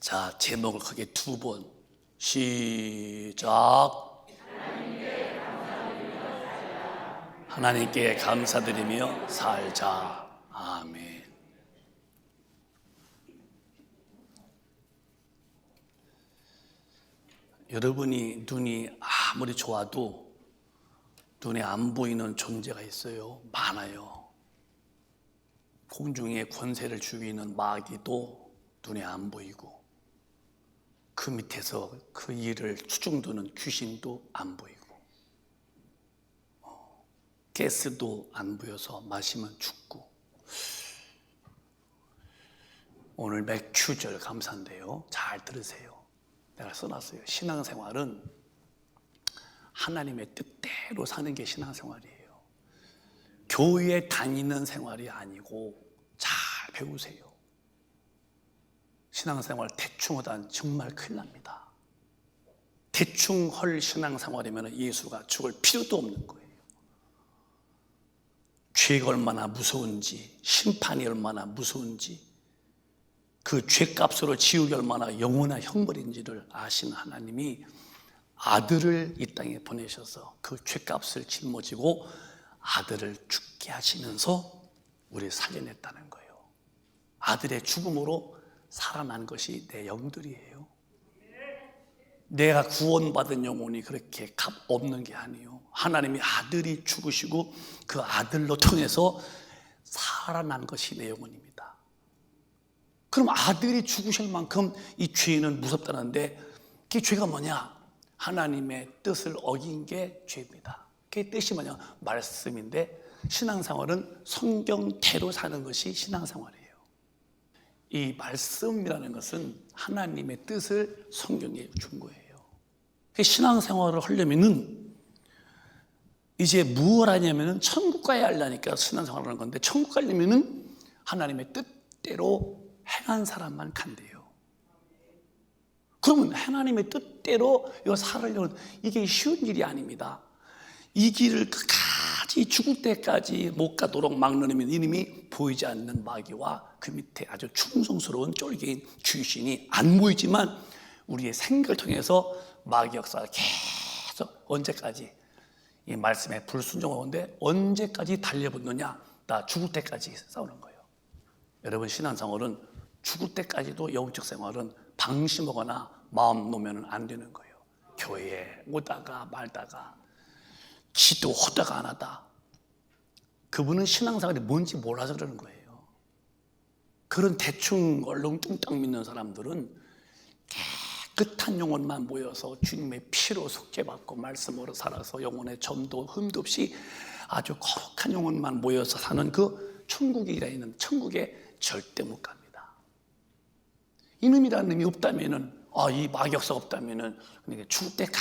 자, 제목을 크게 두 번. 시작. 하나님께 감사드리며 살자. 아멘. 여러분이 눈이 아무리 좋아도 눈에 안 보이는 존재가 있어요. 많아요. 공중에 권세를 쥐고 있는 마귀도 눈에 안 보이고, 그 밑에서 그 일을 추중두는 귀신도 안 보이고, 가스도 안 보여서 마시면 죽고. 오늘 맥주절 감사인데요, 잘 들으세요. 내가 써놨어요. 신앙생활은 하나님의 뜻대로 사는 게 신앙생활이에요. 교회에 다니는 생활이 아니고 잘 배우세요. 신앙생활 대충 하다 정말 큰일 납니다. 대충 헐 신앙생활이면 예수가 죽을 필요도 없는 거예요. 죄가 얼마나 무서운지, 심판이 얼마나 무서운지, 그 죄값으로 지옥이 얼마나 영원한 형벌인지를 아시는 하나님이 아들을 이 땅에 보내셔서 그 죄값을 짊어지고 아들을 죽게 하시면서 우리를 살려냈다는 거예요. 아들의 죽음으로 살아난 것이 내 영들이에요. 내가 구원받은 영혼이 그렇게 값 없는 게 아니에요. 하나님이 아들이 죽으시고 그 아들로 통해서 살아난 것이 내 영혼입니다. 그럼 아들이 죽으실 만큼 이 죄는 무섭다는데, 그 죄가 뭐냐? 하나님의 뜻을 어긴 게 죄입니다. 그 뜻이 뭐냐? 말씀인데, 신앙생활은 성경대로 사는 것이 신앙생활이에요. 이 말씀이라는 것은 하나님의 뜻을 성경에 준 거예요. 신앙생활을 하려면은 이제 무엇을 하냐면은 천국 가야 하려니까 신앙생활을 하는 건데, 천국 가려면은 하나님의 뜻대로 행한 사람만 간대요. 그러면 하나님의 뜻대로 이거 살으려면 이게 쉬운 일이 아닙니다. 이 길을 끝까지 죽을 때까지 못 가도록 막는 이름이 보이지 않는 마귀와 그 밑에 아주 충성스러운 쫄개인 귀신이 안 보이지만 우리의 생각을 통해서 마귀 역사가 계속 언제까지 이 말씀에 불순종하는데 언제까지 달려붙느냐? 나 죽을 때까지 싸우는 거예요. 여러분, 신앙생활은 죽을 때까지도, 영적 생활은 방심하거나 마음 놓으면 안 되는 거예요. 교회에 오다가 말다가, 기도하다가 안 하다. 그분은 신앙생활이 뭔지 몰라서 그러는 거예요. 그런 대충 얼렁뚱땅 믿는 사람들은 깨끗한 영혼만 모여서 주님의 피로 속죄받고 말씀으로 살아서 영혼의 점도 흠도 없이 아주 거룩한 영혼만 모여서 사는 그 천국이라 있는 천국에 절대 못 갑니다. 이놈이라는 놈이 없다면은, 이 마격사가 없다면은 죽을 때까지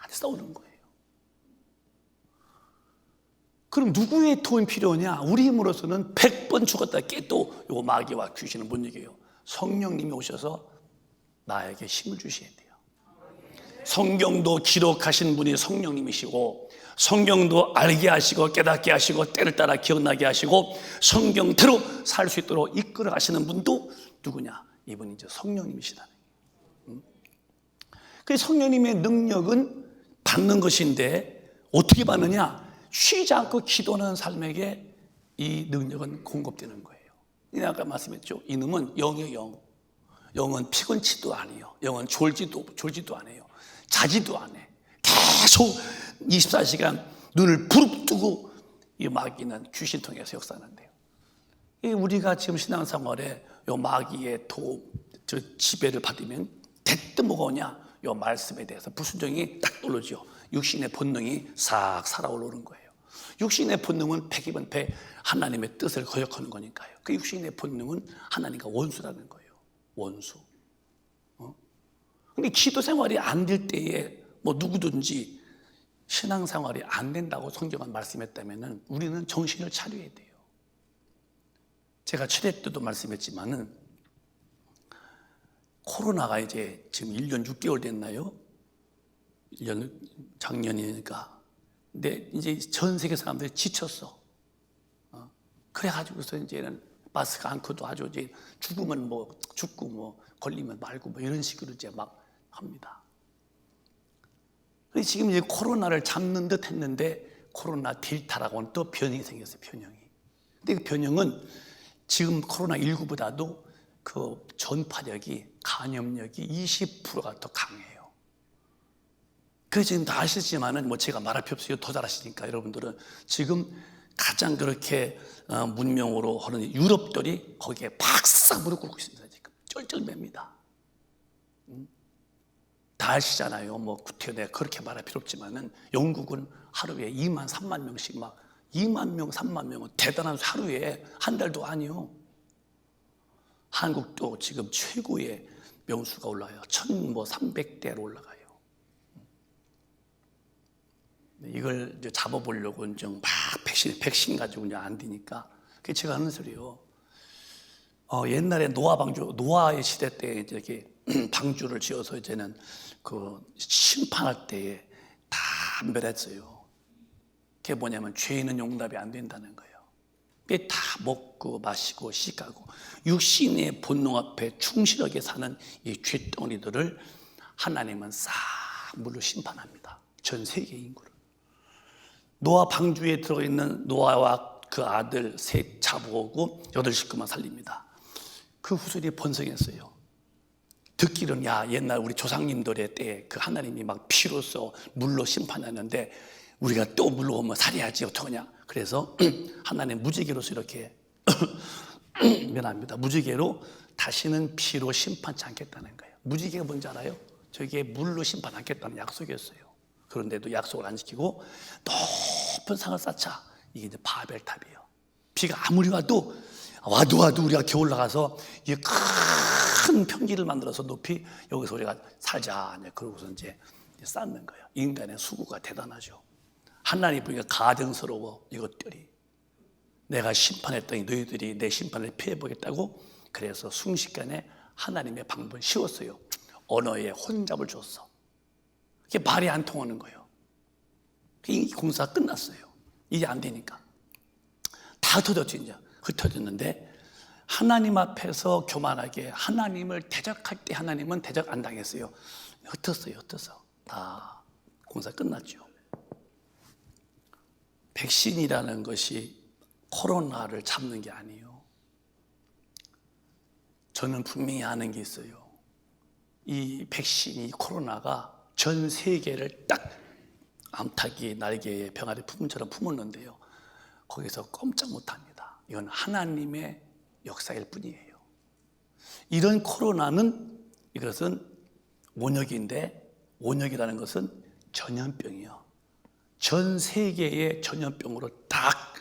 싸우는 거예요. 그럼 누구의 도움이 필요하냐? 우리 힘으로서는 100번 죽었다 깨도 요 마귀와 귀신은 못 이겨요. 성령님이 오셔서 나에게 힘을 주셔야 돼요. 성경도 기록하신 분이 성령님이시고, 성경도 알게 하시고 깨닫게 하시고 때를 따라 기억나게 하시고 성경대로 살 수 있도록 이끌어 가시는 분도 누구냐? 이분이 이제 성령님이시다는 거예요. 그 성령님의 능력은 받는 것인데 어떻게 받느냐? 쉬지 않고 기도하는 삶에게 이 능력은 공급되는 거예요. 아까 말씀했죠. 이놈은 영이에요. 영. 영은 피곤치도 아니에요. 영은 졸지도 않아요. 자지도 안 해. 계속 24시간 눈을 부릅뜨고 이 마귀는 귀신 통해서 역사하는데요. 우리가 지금 신앙생활에 이 마귀의 지배를 받으면 대뜸 뭐가 오냐? 이 말씀에 대해서 불순종이 딱 떨어지죠. 육신의 본능이 싹 살아오르는 거예요. 육신의 본능은 100이면 100 하나님의 뜻을 거역하는 거니까요. 그 육신의 본능은 하나님과 원수라는 거예요. 원수. 근데 기도 생활이 안 될 때에 누구든지 신앙생활이 안 된다고 성경은 말씀했다면 우리는 정신을 차려야 돼요. 제가 최대 때도 말씀했지만은 코로나가 이제 지금 1년 6개월 됐나요? 1년 작년이니까. 근데 이제 전 세계 사람들이 지쳤어. 그래가지고서 이제는 마스크 않고도 아주 이제 죽으면 죽고 뭐 걸리면 말고 뭐 이런 식으로 이제 막 합니다. 지금 이제 코로나를 잡는 듯 했는데 코로나 델타라고는 또 변형이 생겼어요. 변형이. 근데 그 변형은 지금 코로나19보다도 그 전파력이, 감염력이 20%가 더 강해요. 그래서 지금 다 아시지만은 뭐 제가 말할 필요 없어요. 더 잘 아시니까 여러분들은 지금 가장 그렇게 문명으로 하는 유럽들이 거기에 박싹 무릎 꿇고 있습니다. 지금 쩔쩔맵니다. 다 아시잖아요. 뭐 구태여 그렇게 말할 필요 없지만은 영국은 하루에 2만 3만 명씩 막 2만 명, 3만 명은 대단한 하루에 한 달도 아니요. 한국도 지금 최고의 명수가 올라요. 1,300대로 올라가요. 이걸 이제 잡아보려고 이제 막 백신 가지고 이제 안 되니까. 그게 제가 하는 소리요. 옛날에 노아의 시대 때 이렇게 방주를 지어서 이제는 그 심판할 때에 다 멸했어요. 그게 뭐냐면 죄인은 용납이 안 된다는 거예요. 다 먹고 마시고 시가고 육신의 본능 앞에 충실하게 사는 이 쇳덩이들을 하나님은 싹 물로 심판합니다. 전 세계 인구를. 노아 방주에 들어있는 노아와 그 아들 셋 잡아오고 8식구만 살립니다. 그 후손이 번성했어요. 듣기로는 야 옛날 우리 조상님들의 때에 그 하나님이 막 피로써 물로 심판하는데 우리가 또 물로 오면 살해야지 어떡하냐. 그래서 하나님 무지개로서 이렇게 면합니다. 무지개로 다시는 피로 심판치 않겠다는 거예요. 무지개가 뭔지 알아요? 저게 물로 심판 않겠다는 약속이었어요. 그런데도 약속을 안 지키고 높은 상을 쌓자. 이게 이제 바벨탑이에요. 비가 아무리 와도 우리가 겨울 나가서 이 큰 평지를 만들어서 높이 여기서 우리가 살자. 그러고서 이제 쌓는 거예요. 인간의 수고가 대단하죠. 하나님 보니까 가증스러워. 이것들이 내가 심판했더니 너희들이 내 심판을 피해보겠다고. 그래서 순식간에 하나님의 방법을 씌웠어요. 언어에 혼잡을 줬어. 그게 말이 안 통하는 거예요. 이 공사가 끝났어요. 이게 안 되니까 다 흩어졌죠. 이제 흩어졌는데 하나님 앞에서 교만하게 하나님을 대적할 때 하나님은 대적 안 당했어요. 흩어서 다 공사 끝났죠. 백신이라는 것이 코로나를 잡는 게 아니에요. 저는 분명히 아는 게 있어요. 이 백신이 코로나가 전 세계를 딱 암탉이 날개에 병아리 품은처럼 품었는데요. 거기서 꼼짝 못합니다. 이건 하나님의 역사일 뿐이에요. 이런 코로나는 이것은 온역인데 온역이라는 것은 전염병이요. 전 세계의 전염병으로 딱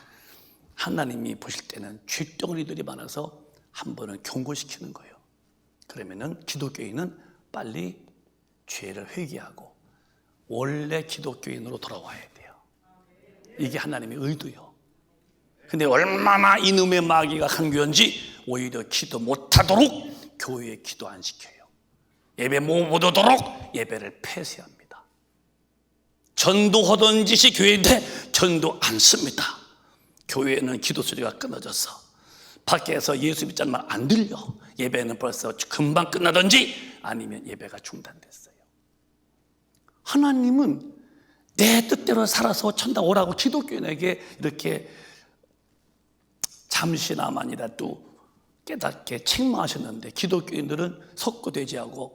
하나님이 보실 때는 쇳덩어리들이 많아서 한 번은 경고시키는 거예요. 그러면은 기독교인은 빨리 죄를 회개하고 원래 기독교인으로 돌아와야 돼요. 이게 하나님의 의도요. 근데 얼마나 이놈의 마귀가 간교한지 오히려 기도 못하도록 교회에 기도 안 시켜요. 예배 못 오도록 예배를 폐쇄합니다. 전도하던 짓이 교회인데 전도 안 씁니다. 교회는 기도 소리가 끊어져서 밖에서 예수 믿자는 말 안 들려. 예배는 벌써 금방 끝나든지 아니면 예배가 중단됐어요. 하나님은 내 뜻대로 살아서 천당 오라고 기독교인에게 이렇게 잠시나마니라도 깨닫게 책망하셨는데 기독교인들은 석고대지하고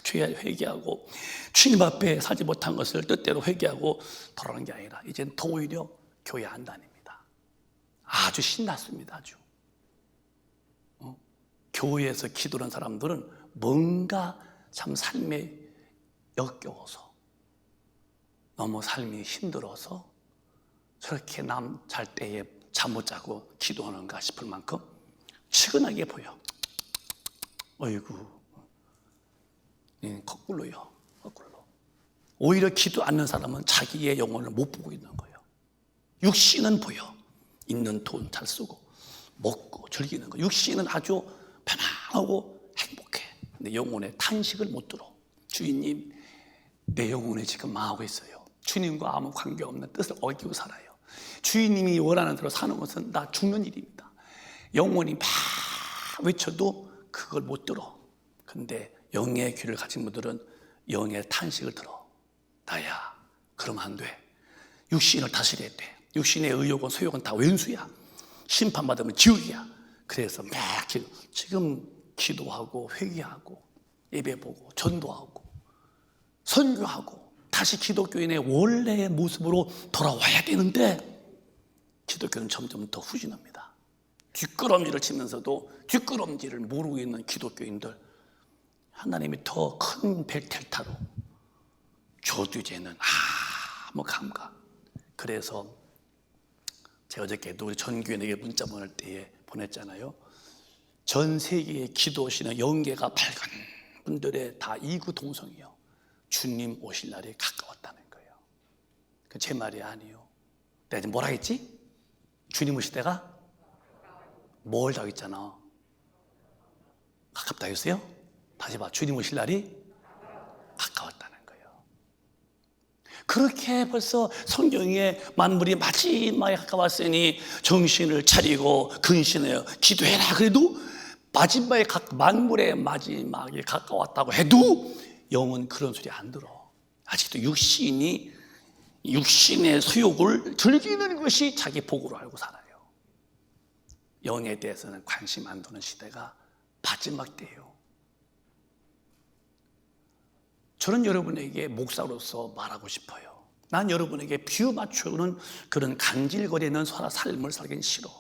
죄에 회개하고 주님 앞에 살지 못한 것을 뜻대로 회개하고 돌아오는 게 아니라 이제는 더 오히려 교회 안 다닙니다. 아주 신났습니다. 아주 교회에서 기도하는 사람들은 뭔가 참 삶에 역겨워서 너무 삶이 힘들어서 저렇게 남 잘 때에 잠 못 자고 기도하는가 싶을 만큼 측은하게 보여. 어이구, 거꾸로요. 거꾸로. 오히려 기도 않는 사람은 자기의 영혼을 못 보고 있는 거예요. 육신은 보여. 있는 돈 잘 쓰고 먹고 즐기는 거. 육신은 아주 편안하고 행복해. 근데 영혼에 탄식을 못 들어. 주인님, 내 영혼이 지금 망하고 있어요. 주님과 아무 관계없는 뜻을 어기고 살아요. 주인님이 원하는 대로 사는 것은 나 죽는 일입니다. 영혼이 막 외쳐도 그걸 못 들어. 근데 영의 귀를 가진 분들은 영의 탄식을 들어. 나야, 그러면 안 돼. 육신을 다스려야 돼. 육신의 의욕은 소욕은 다 왼수야. 심판받으면 지옥이야. 그래서 막 지금 기도하고 회개하고 예배보고 전도하고 선교하고 다시 기독교인의 원래의 모습으로 돌아와야 되는데 기독교는 점점 더 후진합니다. 뒷걸음질을 치면서도 뒷걸음질을 모르고 있는 기독교인들, 하나님이 더 큰 벨텔타로 줘도 이제는 아무 감각. 그래서 제가 어저께도 우리 전교인에게 문자 보낼 때에 보냈잖아요. 전 세계에 기도하시는 영계가 밝은 분들의 다 이구동성이요. 주님 오실 날이 가까웠다는 거예요. 제 말이 아니에요. 내가 지금 뭐라 했지? 주님 오실 때가 멀다 했잖아. 가깝다 했어요? 다시 봐. 주님 오실 날이 가까웠다는 거예요. 그렇게 벌써 성경에 만물이 마지막에 가까웠으니 정신을 차리고 근신하여 기도해라. 그래도 마지막에 만물의 마지막에 가까웠다고 해도 영은 그런 소리 안 들어. 아직도 육신의 소욕을 즐기는 것이 자기 복으로 알고 살아요. 영에 대해서는 관심 안 두는 시대가 마지막 때예요. 저는 여러분에게 목사로서 말하고 싶어요. 난 여러분에게 비유 맞추는 그런 간질거리는 삶을 살긴 싫어.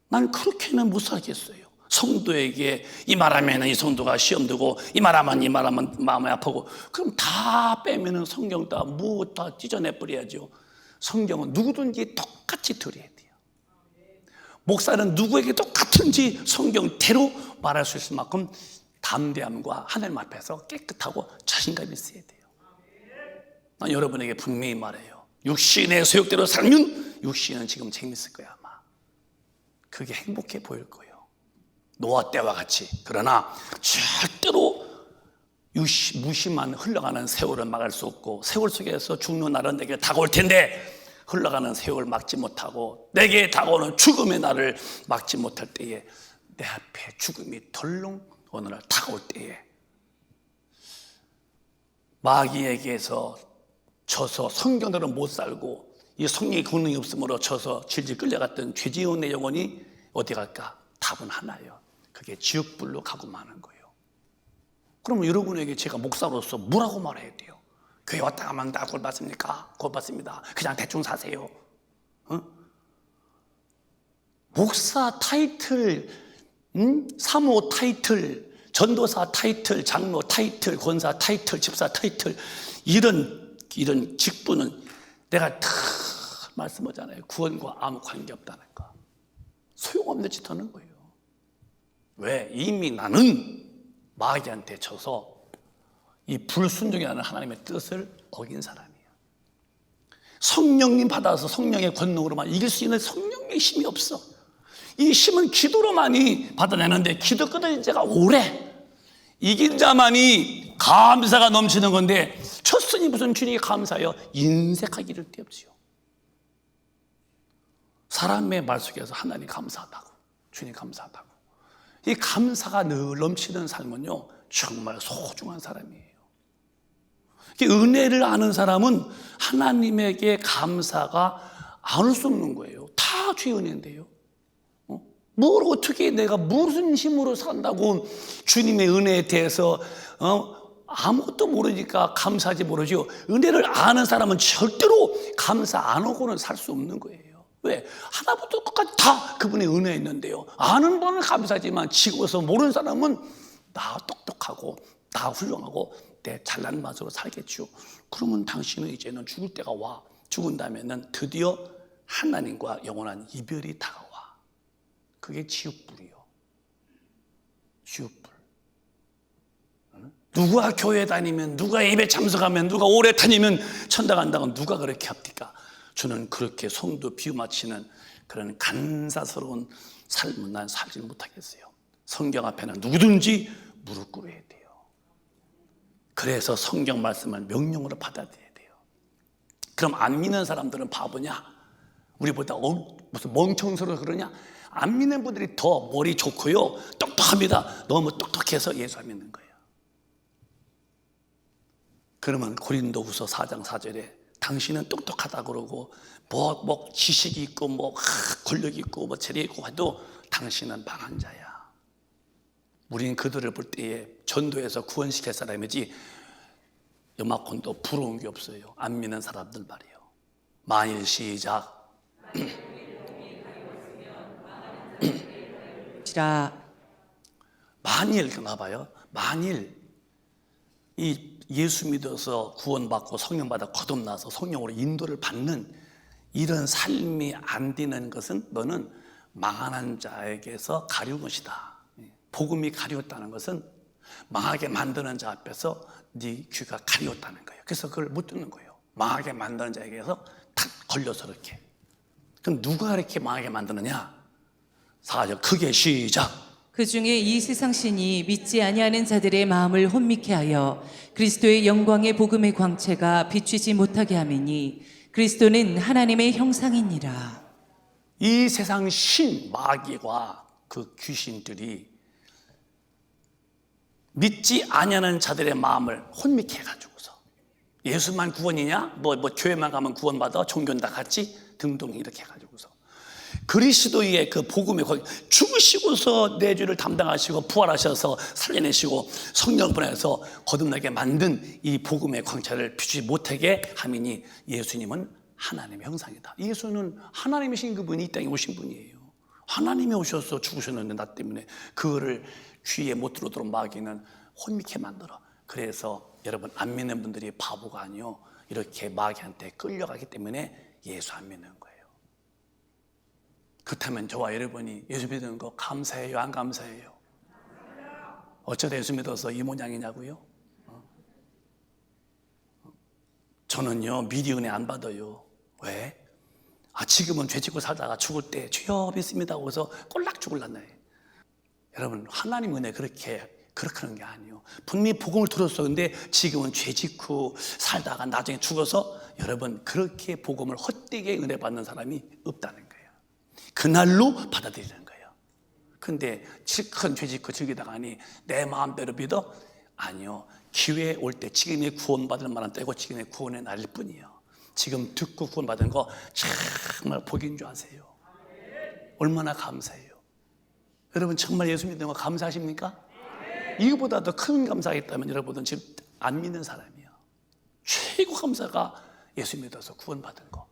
난 그렇게는 못 살겠어요. 성도에게 이 말하면 이 성도가 시험 들고 이 말하면 마음이 아프고 그럼 다 빼면은 성경 다 찢어내 버려야죠. 성경은 누구든지 똑같이 들어야 돼요. 목사는 누구에게 똑같은지 성경대로 말할 수 있을 만큼 담대함과 하나님 앞에서 깨끗하고 자신감이 있어야 돼요. 난 여러분에게 분명히 말해요. 육신의 소욕대로 살면 육신은 지금 재밌을 거야 아마. 그게 행복해 보일 거예요. 노아 때와 같이. 그러나 절대로 무심한 흘러가는 세월을 막을 수 없고 세월 속에서 죽는 날은 내게 다가올 텐데 흘러가는 세월을 막지 못하고 내게 다가오는 죽음의 날을 막지 못할 때에 내 앞에 죽음이 덜렁 어느 날 다가올 때에 마귀에게서 져서 성경대로 못 살고 이 성령의 권능이 없으므로 져서 질질 끌려갔던 죄지은 영혼이 어디 갈까? 답은 하나예요. 그게 지옥불로 가고 마는 거예요. 그러면 여러분에게 제가 목사로서 뭐라고 말해야 돼요? 교회 왔다 가면 다 구원 받습니까? 구원 받습니다. 그냥 대충 사세요. 목사 타이틀, 사모 타이틀, 전도사 타이틀, 장로 타이틀, 권사 타이틀, 집사 타이틀 이런 직분은 내가 다 말씀하잖아요. 구원과 아무 관계없다는 거. 소용없는 짓 하는 거예요. 왜? 이미 나는 마귀한테 져서 이 불순종이라는 하나님의 뜻을 어긴 사람이에요. 성령님 받아서 성령의 권능으로만 이길 수 있는 성령의 힘이 없어. 이 힘은 기도로만이 받아내는데 기도 끊어진 자가 오래 이긴 자만이 감사가 넘치는 건데 쳤으니 무슨 주님이 감사해요? 인색하기를 데 없지요. 사람의 말 속에서 하나님 감사하다고, 주님 감사하다고. 이 감사가 늘 넘치는 삶은요 정말 소중한 사람이에요. 은혜를 아는 사람은 하나님에게 감사가 안 올 수 없는 거예요. 다 주의 은혜인데요. 뭘 어떻게 내가 무슨 힘으로 산다고 주님의 은혜에 대해서 아무것도 모르니까 감사하지 모르죠. 은혜를 아는 사람은 절대로 감사 안 하고는 살 수 없는 거예요. 왜? 하나부터 끝까지 다 그분의 은혜가 있는데요. 아는 분은 감사하지만 지고서 모르는 사람은 나 똑똑하고 나 훌륭하고 내 잘난 맛으로 살겠죠. 그러면 당신은 이제는 죽을 때가 와. 죽은 다음에는 드디어 하나님과 영원한 이별이 다가와. 그게 지옥불이요. 지옥불. 누가 교회 다니면, 누가 예배 참석하면, 누가 오래 다니면 천당 간다고 누가 그렇게 합니까? 저는 그렇게 성도 비유 맞히는 그런 간사스러운 삶은 난 살지 못하겠어요. 성경 앞에는 누구든지 무릎 꿇어야 돼요. 그래서 성경 말씀을 명령으로 받아들여야 돼요. 그럼 안 믿는 사람들은 바보냐? 우리보다 무슨 멍청스러워 그러냐? 안 믿는 분들이 더 머리 좋고요, 똑똑합니다. 너무 똑똑해서 예수 안 믿는 거예요. 그러면 고린도후서 4장 4절에 당신은 똑똑하다 그러고 뭐 지식이 있고 뭐 권력이 있고 뭐 재력이 있고 해도 당신은 망한 자야. 우리는 그들을 볼 때에 전도해서 구원시킬 사람이지 요만큼도 부러운 게 없어요. 안 믿는 사람들 말이에요. 만일 시작. 만일 그나봐요. 만일 이 예수 믿어서 구원받고 성령 받아 거듭나서 성령으로 인도를 받는 이런 삶이 안 되는 것은 너는 망하는 자에게서 가려운 것이다. 복음이 가리웠다는 것은 망하게 만드는 자 앞에서 네 귀가 가리웠다는 거예요. 그래서 그걸 못 듣는 거예요. 망하게 만드는 자에게서 탁 걸려서 이렇게. 그럼 누가 이렇게 망하게 만드느냐? 4절 크게 시작. 그 중에 이 세상 신이 믿지 아니하는 자들의 마음을 혼미케 하여 그리스도의 영광의 복음의 광채가 비추지 못하게 하매니 그리스도는 하나님의 형상이니라. 이 세상 신 마귀와 그 귀신들이 믿지 아니하는 자들의 마음을 혼미케 해가지고서 예수만 구원이냐? 뭐 교회만 가면 구원받아? 종교는 다 같이? 등등 이렇게 해가지고서 그리스도의 그 복음의 죽으시고서 내 죄를 담당하시고 부활하셔서 살려내시고 성령 보내서 거듭나게 만든 이 복음의 광채를 비추지 못하게 하미니 예수님은 하나님의 형상이다. 예수는 하나님이신 그분이 이 땅에 오신 분이에요. 하나님이 오셔서 죽으셨는데 나 때문에 그거를 귀에 못 들어오도록 마귀는 혼미케 만들어. 그래서 여러분 안 믿는 분들이 바보가 아니요, 이렇게 마귀한테 끌려가기 때문에 예수 안 믿는 거예요. 그렇다면 저와 여러분이 예수 믿는 거 감사해요, 안 감사해요? 어쩌다 예수 믿어서 이 모양이냐고요? 저는요 미리 은혜 안 받아요. 왜? 지금은 죄 짓고 살다가 죽을 때 주여 믿습니다 하고서 꼴락 죽을란나요. 여러분 하나님 은혜 그렇게 하는 게 아니에요. 분명히 복음을 들었어. 근데 지금은 죄 짓고 살다가 나중에 죽어서 여러분 그렇게 복음을 헛되게 은혜 받는 사람이 없다는 거예요. 그날로 받아들이는 거예요. 근데 실컷 죄 짓고 즐기다가니 내 마음대로 믿어? 아니요. 기회 올 때 지금의 구원받을 만한 때고 지금의 구원의 날일 뿐이에요. 지금 듣고 구원받은 거 정말 복인 줄 아세요? 얼마나 감사해요. 여러분 정말 예수 믿는 거 감사하십니까? 이거보다 더 큰 감사가 있다면 여러분은 지금 안 믿는 사람이에요. 최고 감사가 예수 믿어서 구원받은 거.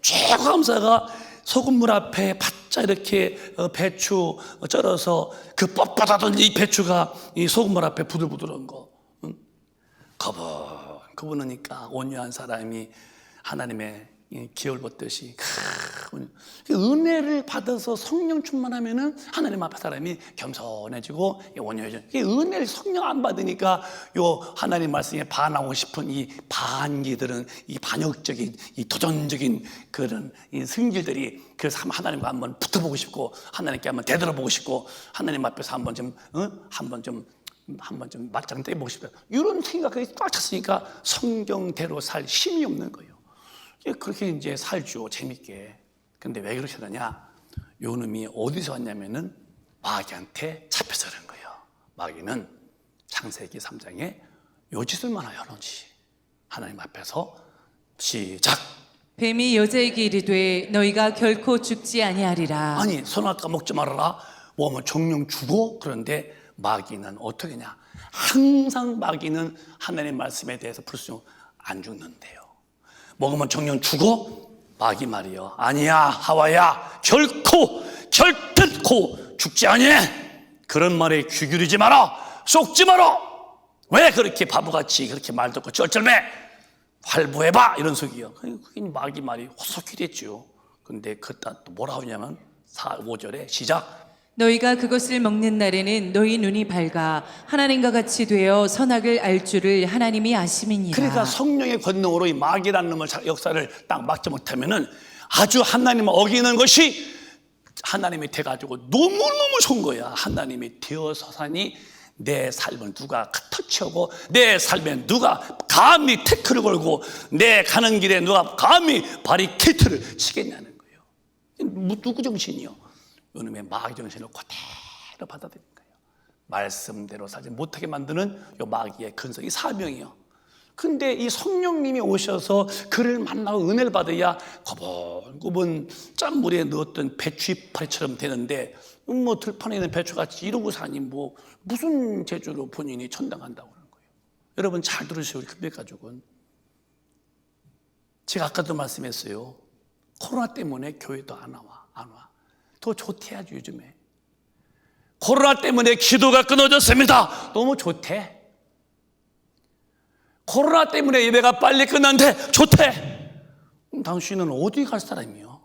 최고 감사가 소금물 앞에 바짝 이렇게 배추 쩔어서 그 뻣뻣하던 이 배추가 이 소금물 앞에 부들부들한 거. 거부니까 온유한 사람이 하나님의 기울 받듯이 은혜를 받아서 성령 충만하면은 하나님 앞에 사람이 겸손해지고 온유해져. 은혜를 성령 안 받으니까 요 하나님 말씀에 반하고 싶은 이 반기들은 이 반역적인 이 도전적인 그런 이 승질들이, 그래서 하나님과 한번 붙어보고 싶고 하나님께 한번 되돌아보고 싶고 하나님 앞에서 한번 좀 맞짱 떼보고 싶다. 이런 생각이 꽉 찼으니까 성경대로 살 힘이 없는 거예요. 그렇게 이제 살죠, 재밌게. 근데 왜 그렇게 하느냐? 요 놈이 어디서 왔냐면은 마귀한테 잡혀서 그런 거예요. 마귀는 창세기 3장에 요 짓을만 하여놓지. 하나님 앞에서 시작. 뱀이 여자에게 이르되 너희가 결코 죽지 아니하리라. 아니 선악과 먹지 말아라. 뭐하면 정령 죽어? 그런데 마귀는 어떻게 하냐? 항상 마귀는 하나님의 말씀에 대해서 불순종 안 죽는데요. 먹으면 정령 죽어? 마귀 말이요. 아니야 하와야, 결단코 죽지 아니해. 그런 말에 귀 기울이지 마라. 쏙지 마라. 왜 그렇게 바보같이 그렇게 말 듣고 쩔쩔매 활보해봐 이런 속이요. 그게 마귀 말이 호속히 됐죠. 근데 그따 또 뭐라 하냐면 5절에 시작. 너희가 그것을 먹는 날에는 너희 눈이 밝아 하나님과 같이 되어 선악을 알 줄을 하나님이 아심이니라. 그러니까 성령의 권능으로 이 마귀라는 놈을 역사를 딱 막지 못하면은 아주 하나님을 어기는 것이 하나님이 돼가지고 너무너무 좋은 거야. 하나님이 되어서사니 내 삶을 누가 터치하고 내 삶에 누가 감히 태클을 걸고 내 가는 길에 누가 감히 바리케이트를 치겠냐는 거예요. 누구 정신이요? 요놈의 마귀 정신을 그대로 받아들인 거예요. 말씀대로 살지 못하게 만드는 요 마귀의 근성이 사명이요. 근데 이 성령님이 오셔서 그를 만나고 은혜를 받아야 고분고분 짠물에 넣었던 배추 이파리처럼 되는데 뭐 들판에 있는 배추같이 이러고 사니 뭐 무슨 재주로 본인이 천당한다고 그러는 거예요. 여러분 잘 들으세요. 우리 금백 가족은. 제가 아까도 말씀했어요. 코로나 때문에 교회도 안 와. 더 좋대야죠 요즘에. 코로나 때문에 기도가 끊어졌습니다. 너무 좋대. 코로나 때문에 예배가 빨리 끝난대. 좋대. 당신은 어디 갈 사람이요?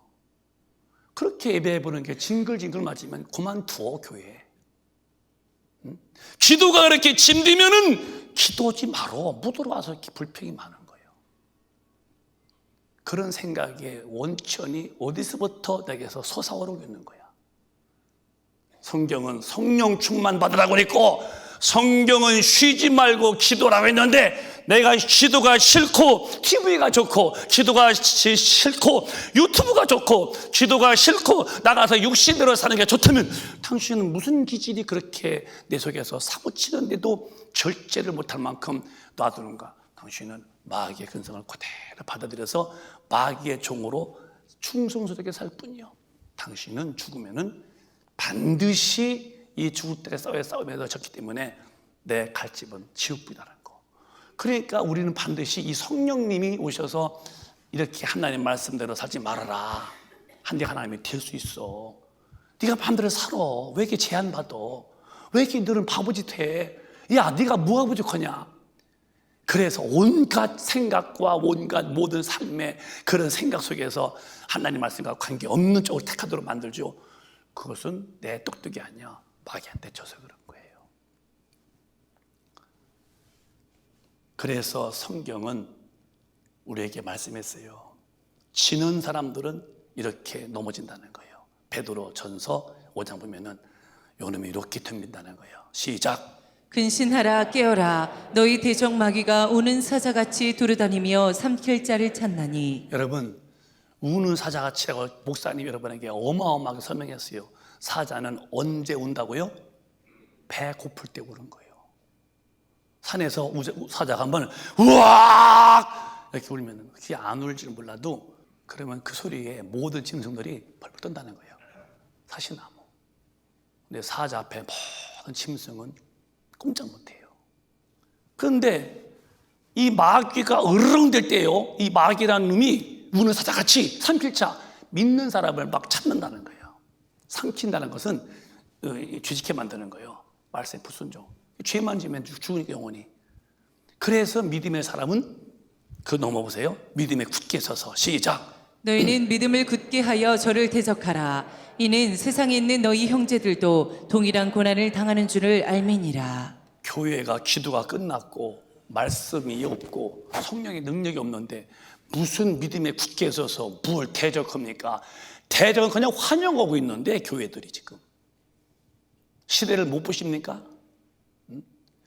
그렇게 예배해보는 게 징글징글 맞으면 그만두어 교회. 응? 기도가 그렇게 짐디면은 기도하지 말어. 못 들어와서 불평이 많은 거예요. 그런 생각의 원천이 어디서부터 내게서 솟아오르고 있는 거야. 성경은 성령 충만 받으라고 그랬고 성경은 쉬지 말고 기도라고 했는데 내가 기도가 싫고 TV가 좋고 기도가 싫고 유튜브가 좋고 기도가 싫고 나가서 육신대로 사는 게 좋다면 당신은 무슨 기질이 그렇게 내 속에서 사고치는데도 절제를 못할 만큼 놔두는가? 당신은 마귀의 근성을 그대로 받아들여서 마귀의 종으로 충성스럽게 살 뿐이요. 당신은 죽으면은 반드시 이 죽을 때의 싸움에서 졌기 때문에 내 갈 집은 지옥불이라는 거. 그러니까 우리는 반드시 이 성령님이 오셔서 이렇게 하나님 말씀대로 살지 말아라. 한데 하나님이 될 수 있어. 네가 마음대로 살아. 왜 이렇게 제한받아? 왜 이렇게 너는 바보짓 해? 야, 네가 뭐가 부족하냐? 그래서 온갖 생각과 온갖 모든 삶의 그런 생각 속에서 하나님 말씀과 관계없는 쪽을 택하도록 만들죠. 그것은 내 똑똑이 아니야. 마귀한테 져서 그런 거예요. 그래서 성경은 우리에게 말씀했어요. 지는 사람들은 이렇게 넘어진다는 거예요. 베드로 전서 5장 보면은 요놈이 이렇게 덤빈다는 거예요. 시작. 근신하라 깨어라 너희 대적 마귀가 우는 사자같이 두루다니며 삼킬 자를 찾나니. 여러분 우는 사자같이라고 목사님 여러분에게 어마어마하게 설명했어요. 사자는 언제 운다고요? 배 고플 때 우는 거예요. 산에서 사자가 한번 우악 이렇게 울면 그게 안 울지는 몰라도 그러면 그 소리에 모든 짐승들이 벌벌 떤다는 거예요. 사시나무. 근데 사자 앞에 모든 짐승은 꼼짝 못해요. 그런데 이 마귀가 으르렁댈 때요, 이 마귀라는 놈이 우는 사자같이 삼킬자 믿는 사람을 막 찾는다는 거예요. 삼킨다는 것은 죄짓게 만드는 거예요. 말씀에 불순종. 죄만 지면 죽으니까 영원히. 그래서 믿음의 사람은 그 넘어보세요. 믿음에 굳게 서서 시작. 너희는 믿음을 굳게 하여 저를 대적하라. 이는 세상에 있는 너희 형제들도 동일한 고난을 당하는 줄을 알매니라. 교회가 기도가 끝났고 말씀이 없고 성령의 능력이 없는데 무슨 믿음에 굳게 서서 뭘 대적합니까? 대적은 그냥 환영하고 있는데 교회들이 지금 시대를 못 보십니까?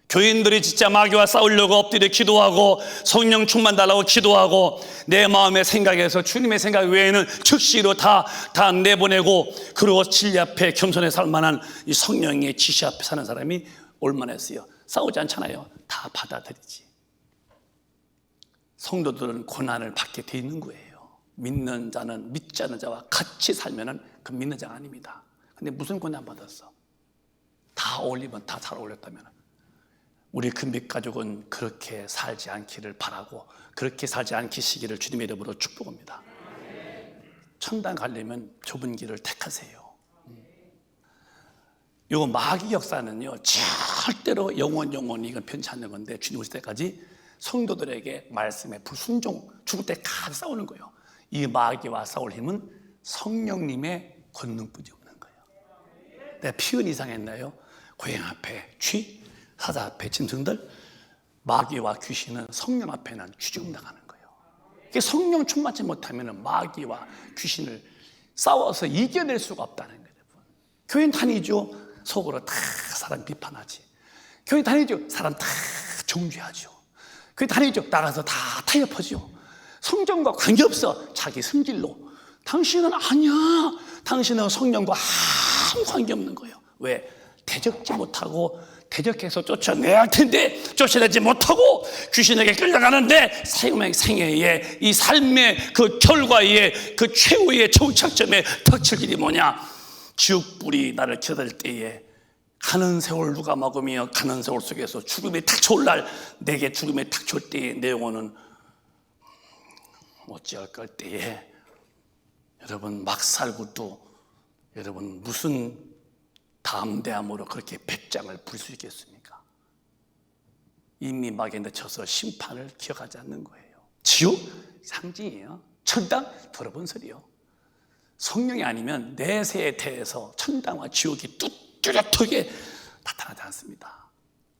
교인들이 진짜 마귀와 싸우려고 엎드려 기도하고 성령 충만 달라고 기도하고 내 마음의 생각에서 주님의 생각 외에는 즉시로 다 내보내고 그리고 진리 앞에 겸손히 살 만한 이 성령의 지시 앞에 사는 사람이 얼마나 했어요? 싸우지 않잖아요. 다 받아들이지. 성도들은 고난을 받게 돼 있는 거예요. 믿는 자는 믿지 않는 자와 같이 살면은 그 믿는 자가 아닙니다. 근데 무슨 고난 받았어? 다 어울리면 다 잘 어울렸다면 우리 금빛 가족은 그렇게 살지 않기를 바라고 그렇게 살지 않기시기를 주님의 이름으로 축복합니다. 천당 가려면 좁은 길을 택하세요. 요 마귀 역사는요 절대로 영원히 이건 편치 않는 건데 주님 오실 때까지 성도들에게 말씀에 불순종 죽을 때까지 싸우는 거예요. 이 마귀와 싸울 힘은 성령님의 권능뿐이 없는 거예요. 내가 표현 이상했나요? 고양 앞에 쥐, 사자 앞에 짐승들, 마귀와 귀신은 성령 앞에는 쥐죽음 나가는 거예요. 성령 충만치 못하면 마귀와 귀신을 싸워서 이겨낼 수가 없다는 거예요. 교인 다니죠. 속으로 다 사람 비판하지. 교인 다니죠. 사람 다 정죄하죠. 교인 다니죠. 나가서 다 타협하죠. 성령과 관계없어. 자기 승질로. 당신은 아니야. 당신은 성령과 아무 관계없는 거예요. 왜? 대적지 못하고 대적해서 쫓아내야 할 텐데 쫓아내지 못하고 귀신에게 끌려가는데 생애의 이 삶의 그 결과의 그 최후의 정착점에 닥칠 일이 뭐냐? 지옥불이 나를 기다릴 때에 가는 세월 누가 먹으며 가는 세월 속에서 죽음이 닥쳐올 날, 내게 죽음이 닥쳐올 때에 내 영혼은 어찌할 걸 때에 여러분 막 살고도 여러분 무슨 담대함으로 그렇게 배짱을 부릴 수 있겠습니까? 이미 막에 내쳐서 심판을 기억하지 않는 거예요. 지옥? 상징이에요. 천당? 들어본 소리요. 성령이 아니면 내세에 대해서 천당과 지옥이 뚜렷하게 나타나지 않습니다.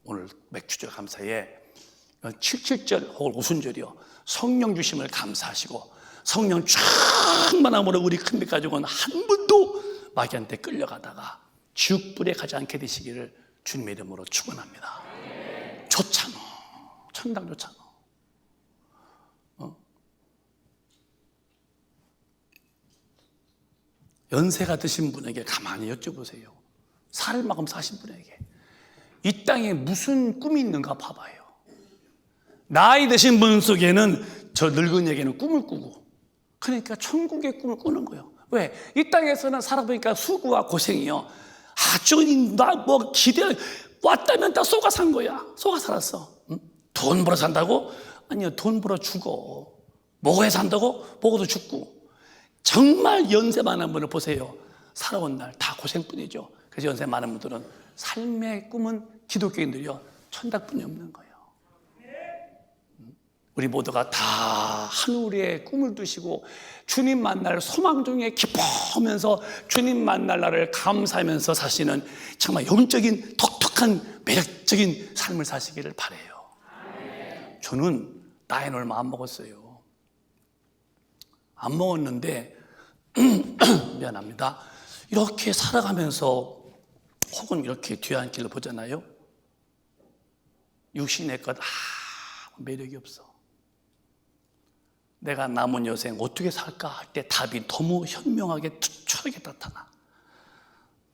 오늘 맥주절 감사에 77절 혹은 오순절이요, 성령 주심을 감사하시고 성령 충만함으로 우리 큰빛 가족은 한 번도 마귀한테 끌려가다가 지옥불에 가지 않게 되시기를 주님의 이름으로 축원합니다. 좋잖아. 천당 좋잖아. 연세가 드신 분에게 가만히 여쭤보세요. 살을 만큼 사신 분에게 이 땅에 무슨 꿈이 있는가 봐봐요. 나이 드신 분 속에는 저 늙은이에게는 꿈을 꾸고, 그러니까 천국의 꿈을 꾸는 거예요. 왜? 이 땅에서는 살아보니까 수고와 고생이요, 아주 나뭐 기대 왔다면 다 쏘가 산 거야. 쏘가 살았어. 응? 돈 벌어 산다고? 아니요, 돈 벌어 죽어. 먹어야 산다고? 먹어도 죽고. 정말 연세 많은 분을 보세요. 살아온 날 다 고생뿐이죠. 그래서 연세 많은 분들은 삶의 꿈은 기독교인들이요, 천당뿐이 없는 거예요. 우리 모두가 다 하늘에 꿈을 두시고 주님 만날 소망 중에 기뻐하면서 주님 만날 날을 감사하면서 사시는 정말 영적인 독특한 매력적인 삶을 사시기를 바라요. 저는 나이는 얼마 안 먹었어요. 안 먹었는데 미안합니다. 이렇게 살아가면서 혹은 이렇게 뒤안길을 보잖아요. 육신의 것 아무 매력이 없어. 내가 남은 여생 어떻게 살까 할 때 답이 너무 현명하게 투철하게 나타나.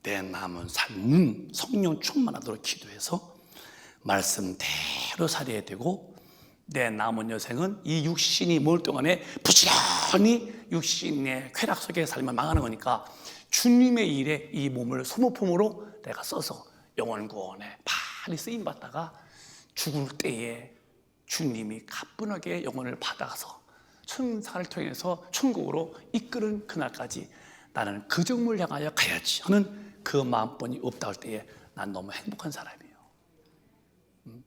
내 남은 삶은 성령 충만하도록 기도해서 말씀대로 살아야 되고, 내 남은 여생은 이 육신이 몰 동안에 부지런히 육신의 쾌락 속에 살면 망하는 거니까 주님의 일에 이 몸을 소모품으로 내가 써서 영혼 구원에 많이 쓰임받다가 죽을 때에 주님이 가뿐하게 영혼을 받아서 천사를 통해서 천국으로 이끄는 그날까지 나는 그 정물 향하여 가야지 하는 그 마음뿐이 없다 할 때에 난 너무 행복한 사람이에요.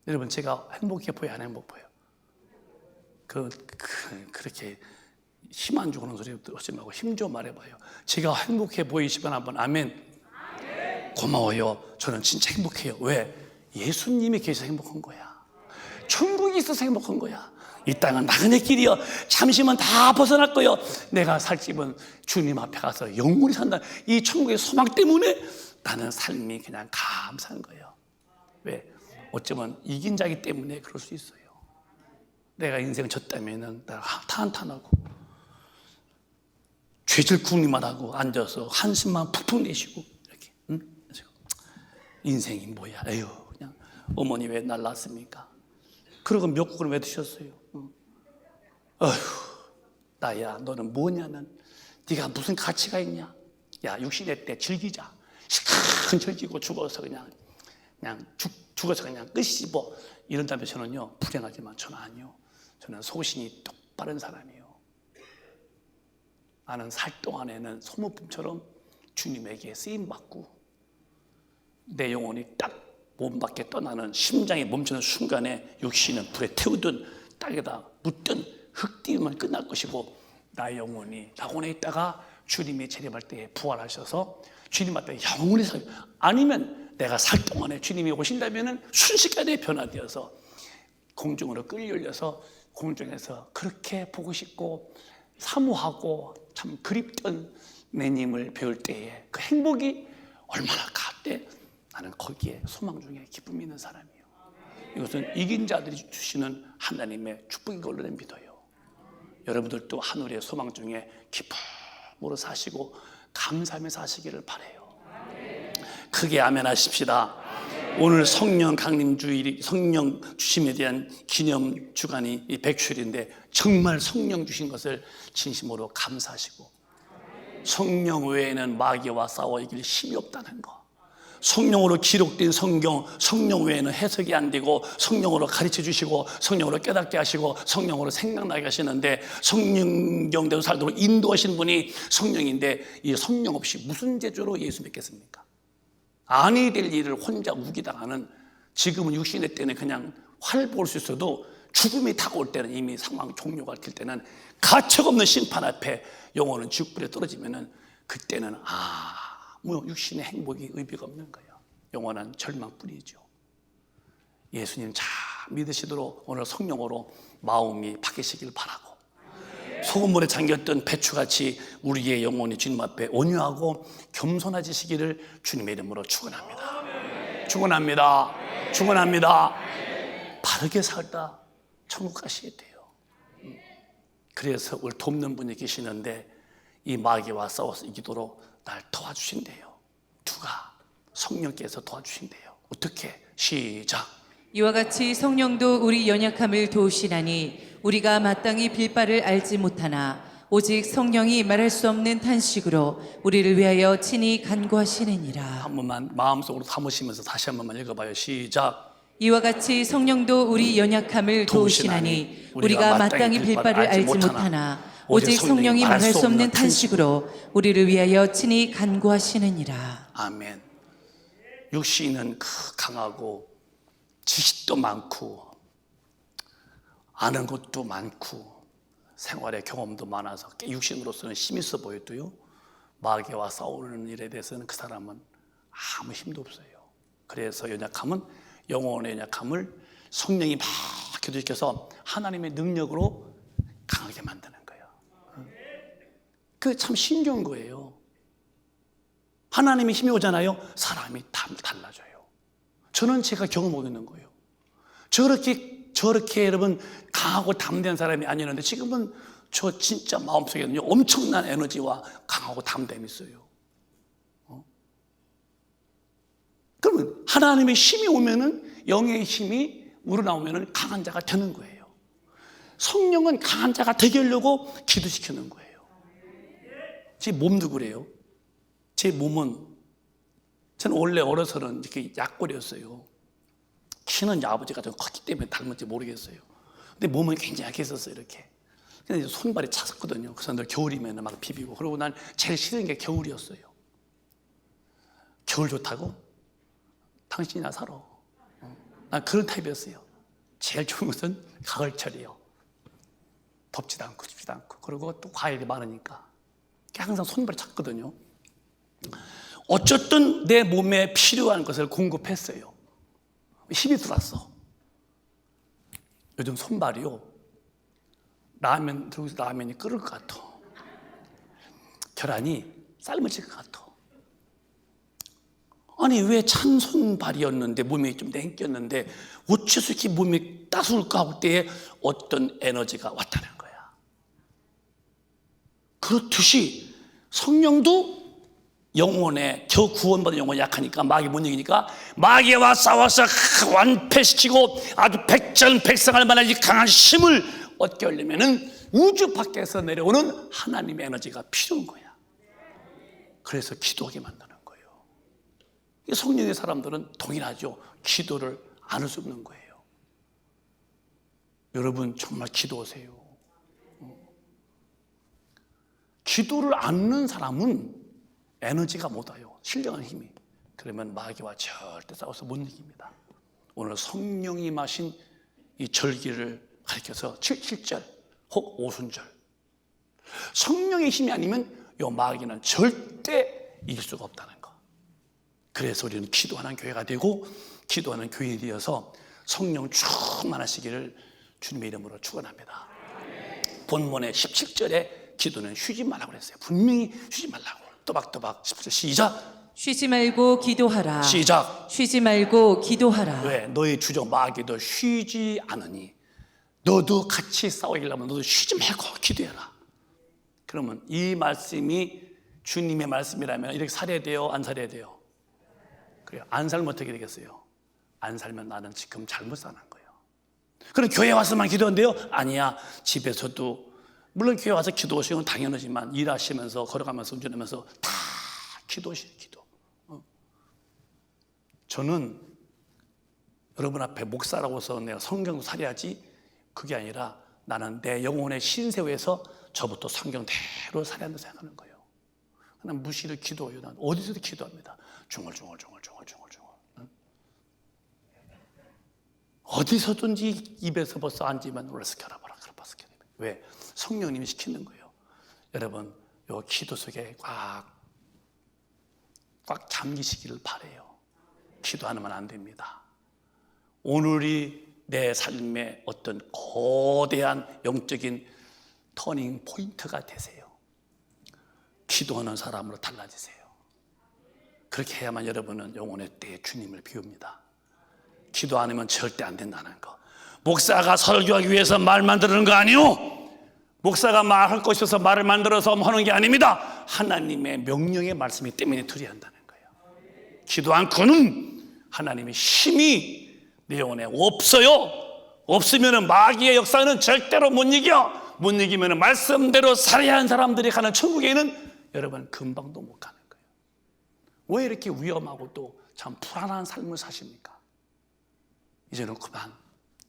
여러분, 제가 행복해 보여, 안 행복 보여? 그렇게 힘 안 주는 소리 듣지 말고 힘 좀 말해봐요. 제가 행복해 보이시면 한번 아멘. 고마워요. 저는 진짜 행복해요. 왜? 예수님이 계셔서 행복한 거야. 천국이 있어서 행복한 거야. 이 땅은 나그네 길이요, 잠시만 다 벗어날 거요. 내가 살 집은 주님 앞에 가서 영원히 산다. 이 천국의 소망 때문에 나는 삶이 그냥 감사한 거예요. 왜? 어쩌면 이긴 자기 때문에 그럴 수 있어요. 내가 인생 졌다면은 나 탄탄하고 죄질 궁리만 하고 앉아서 한숨만 푹푹 내쉬고 이렇게, 응? 인생이 뭐야? 에휴, 그냥 어머니 왜 날 낳았습니까? 그러고 미역국을 왜 드셨어요? 어휴, 나야, 너는 뭐냐는, 네가 무슨 가치가 있냐? 야, 육신의 때 즐기자. 시큰 즐기고 죽어서 그냥 죽어서 그냥 끝이지 뭐. 이런다면 저는요, 불행하지만 저는 아니요. 저는 소신이 똑바른 사람이에요. 나는 살 동안에는 소모품처럼 주님에게 쓰임받고 내 영혼이 딱 몸 밖에 떠나는, 심장이 멈추는 순간에 육신은 불에 태우든 땅에다 묻든 흙띠면 끝날 것이고, 나의 영혼이 낙원에 있다가 주님이 재림할 때에 부활하셔서 주님 앞에 영원히 살, 아니면 내가 살 동안에 주님이 오신다면 순식간에 변화되어서 공중으로 끌려 올려서 공중에서 그렇게 보고 싶고 사모하고 참 그립던 내님을 배울 때에 그 행복이 얼마나 갈 때 나는 거기에 소망 중에 기쁨이 있는 사람이에요. 이것은 이긴 자들이 주시는 하나님의 축복인 걸로 믿어요. 여러분들도 하늘의 소망 중에 기쁨으로 사시고 감사하며 사시기를 바라요. 크게 아멘 하십시다. 오늘 성령 강림주일, 성령 주심에 대한 기념 주간이 이 백주일인데 정말 성령 주신 것을 진심으로 감사하시고, 성령 외에는 마귀와 싸워 이길 힘이 없다는 거, 성령으로 기록된 성경, 성령 외에는 해석이 안 되고, 성령으로 가르쳐 주시고, 성령으로 깨닫게 하시고, 성령으로 생각나게 하시는데, 성령대로 살도록 인도하신 분이 성령인데, 이 성령 없이 무슨 재주로 예수 믿겠습니까? 아니 될 일을 혼자 우기당하는, 지금은 육신의 때는 그냥 활 볼 수 있어도 죽음이 다가올 때는 이미 상황 종료가 될 때는 가책없는 심판 앞에 영혼은 지옥불에 떨어지면은 그때는 육신의 행복이 의미가 없는 거예요. 영원한 절망뿐이죠. 예수님 잘 믿으시도록 오늘 성령으로 마음이 바뀌시길 바라고, 소금물에 잠겼던 배추같이 우리의 영혼이 주님 앞에 온유하고 겸손해지시기를 주님의 이름으로 축원합니다. 축원합니다. 축원합니다. 바르게 살다 천국 가셔야 돼요. 그래서 우리 돕는 분이 계시는데 이 마귀와 싸워서 이기도록 날 도와주신대요. 누가? 성령께서 도와주신대요. 어떻게? 시작. 이와 같이 성령도 우리 연약함을 도우시나니 우리가 마땅히 빌 바를 알지 못하나 오직 성령이 말할 수 없는 탄식으로 우리를 위하여 친히 간구하시느니라. 한 번만 마음속으로 담으시면서 다시 한 번만 읽어봐요. 시작. 이와 같이 성령도 우리 연약함을 도우시나니 우리가 마땅히 빌 바를 알지 못하나 오직 성령이 말할 수 없는 탄식으로 우리를 위하여 친히 간구하시느니라. 아멘. 육신은 강하고 지식도 많고 아는 것도 많고 생활의 경험도 많아서 육신으로서는 힘이 있어 보여도요, 마귀와 싸우는 일에 대해서는 그 사람은 아무 힘도 없어요. 그래서 연약함은, 영혼의 연약함을 성령이 막 교도시켜서 하나님의 능력으로 강하게 만드는 거예요. 그게 참 신기한 거예요. 하나님의 힘이 오잖아요, 사람이 달라져요. 저는 제가 경험하고 있는 거예요. 저렇게 여러분 강하고 담대한 사람이 아니었는데 지금은 저 진짜 마음속에는 엄청난 에너지와 강하고 담대함이 있어요. 그러면 하나님의 힘이 오면은, 영의 힘이 우러나오면은 강한 자가 되는 거예요. 성령은 강한 자가 되게 하려고 기도시키는 거예요. 제 몸도 그래요. 제 몸은, 저는 원래 어려서는 이렇게 약골이었어요. 키는 아버지가 좀 컸기 때문에 닮은지 모르겠어요. 근데 몸은 굉장히 약했었어요, 이렇게. 근데 손발이 차섰거든요. 그래서 늘 겨울이면 막 비비고. 그리고 난 제일 싫은 게 겨울이었어요. 겨울 좋다고? 당신이나 살아. 난 그런 타입이었어요. 제일 좋은 것은 가을철이에요. 덥지도 않고 춥지도 않고. 그리고 또 과일이 많으니까. 항상 손발이 찼거든요. 어쨌든 내 몸에 필요한 것을 공급했어요. 힘이 들었어. 요즘 손발이요, 라면 들고서 라면이 끓을 것 같아. 계란이 삶으실 것 같아. 아니 왜 찬 손발이었는데 몸이 좀 냉겼는데 어째서 이렇게 몸이 따스울까 하고 때에 어떤 에너지가 왔다는 거야. 그렇듯이 성령도 영혼에, 저 구원받은 영혼이 약하니까 마귀 못 이기니까 마귀와 싸워서 완패시키고 아주 백전백승할 만한 이 강한 힘을 얻게 하려면은 우주 밖에서 내려오는 하나님의 에너지가 필요한 거야. 그래서 기도하게 만드는 거예요. 성령의 사람들은 동일하죠. 기도를 안 할 수 없는 거예요. 여러분 정말 기도하세요. 기도를 안 하는 사람은 에너지가 못 와요. 신령한 힘이. 그러면 마귀와 절대 싸워서 못 이깁니다. 오늘 성령이 마신 이 절기를 가리켜서 7절 혹 오순절, 성령의 힘이 아니면 이 마귀는 절대 이길 수가 없다는 거. 그래서 우리는 기도하는 교회가 되고 기도하는 교인이 되어서 성령 충만하시기를 주님의 이름으로 축원합니다. 본문의 17절에 기도는 쉬지 말라고 그랬어요. 분명히 쉬지 말라고. 또박또박 17절 시작. 쉬지 말고 기도하라. 시작. 쉬지 말고 기도하라. 왜? 너희 주적 마귀도 쉬지 않으니 너도 같이 싸우려면 너도 쉬지 말고 기도해라. 그러면 이 말씀이 주님의 말씀이라면 이렇게 살아야 돼요? 안 살아야 돼요? 그래요. 안 살면 어떻게 되겠어요? 안 살면 나는 지금 잘못 사는 거예요. 그럼 교회 와서만 기도한대요? 아니야. 집에서도 물론 교회 와서 기도하시는 건 당연하지만 일하시면서 걸어가면서 운전하면서 다 기도하시는 기도. 저는 여러분 앞에 목사라고서 내가 성경도 살아야지 그게 아니라 나는 내 영혼의 신세에서 저부터 성경대로 살아야 한다고 생각하는 거예요. 난 무시를 기도해요. 난 어디서도 기도합니다. 중얼중얼. 어디서든지 입에서 벌써 앉으면 올라스켜라봐라. 왜? 성령님이 시키는 거예요. 여러분, 요 기도 속에 꽉 잠기시기를 바라요. 기도 안 하면 안 됩니다. 오늘이 내 삶의 어떤 거대한 영적인 터닝 포인트가 되세요. 기도하는 사람으로 달라지세요. 그렇게 해야만 여러분은 영혼의 때에 주님을 비웁니다. 기도 안 하면 절대 안 된다는 거. 목사가 설교하기 위해서 말 만드는 거 아니요. 목사가 말할 것 있어서 말을 만들어서 하는 게 아닙니다. 하나님의 명령의 말씀이 때문에 드려야 한다는 거예요. 기도 않고는 하나님의 힘이 내 영혼에 없어요. 없으면 마귀의 역사는 절대로 못 이겨. 못 이기면 말씀대로 살아야 하는 사람들이 가는 천국에는 여러분 금방도 못 가는 거예요. 왜 이렇게 위험하고 또 참 불안한 삶을 사십니까? 이제는 그만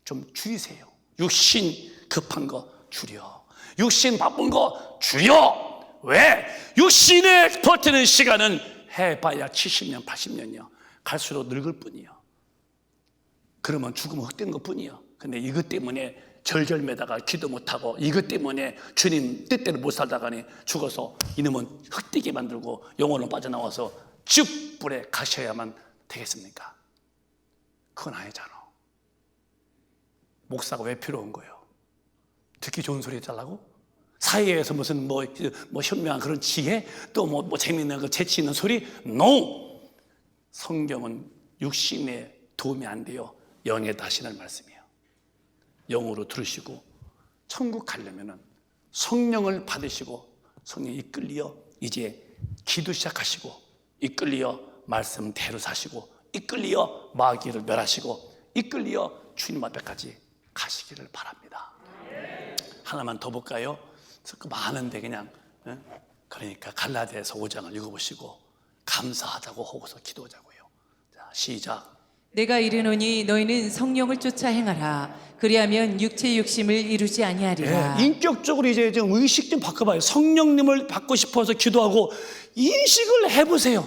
좀 줄이세요. 육신 급한 거 줄여. 육신 바쁜 거 줄여. 왜? 육신에 버티는 시간은 해봐야 70년, 80년이요. 갈수록 늙을 뿐이요. 그러면 죽으면 헛된 것 뿐이요. 근데 이것 때문에 절절매다가 기도 못하고 이것 때문에 주님 뜻대로 못 살다가니 죽어서 이놈은 헛되게 만들고 영혼은 빠져나와서 쭉 불에 가셔야만 되겠습니까? 그건 아니잖아. 목사가 왜 필요한 거예요? 듣기 좋은 소리 해달라고? 사회에서 무슨 뭐 현명한 그런 지혜? 또 뭐 재미있는 그 재치 있는 소리? No! 성경은 육신에 도움이 안 돼요. 영에 다시는 말씀이에요. 영으로 들으시고 천국 가려면은 성령을 받으시고 성령이 이끌리어 이제 기도 시작하시고 이끌리어 말씀대로 사시고 이끌리어 마귀를 멸하시고 이끌리어 주님 앞에까지 가시기를 바랍니다. 하나만 더 볼까요? 많은데 그냥 그러니까 갈라디아서 5장을 읽어보시고 감사하자고 하고서 기도하자고요. 자, 시작. 내가 이르노니 너희는 성령을 쫓아 행하라. 그리하면 육체의 욕심을 이루지 아니하리라. 인격적으로 이제 좀 의식 좀 바꿔봐요. 성령님을 받고 싶어서 기도하고 인식을 해보세요.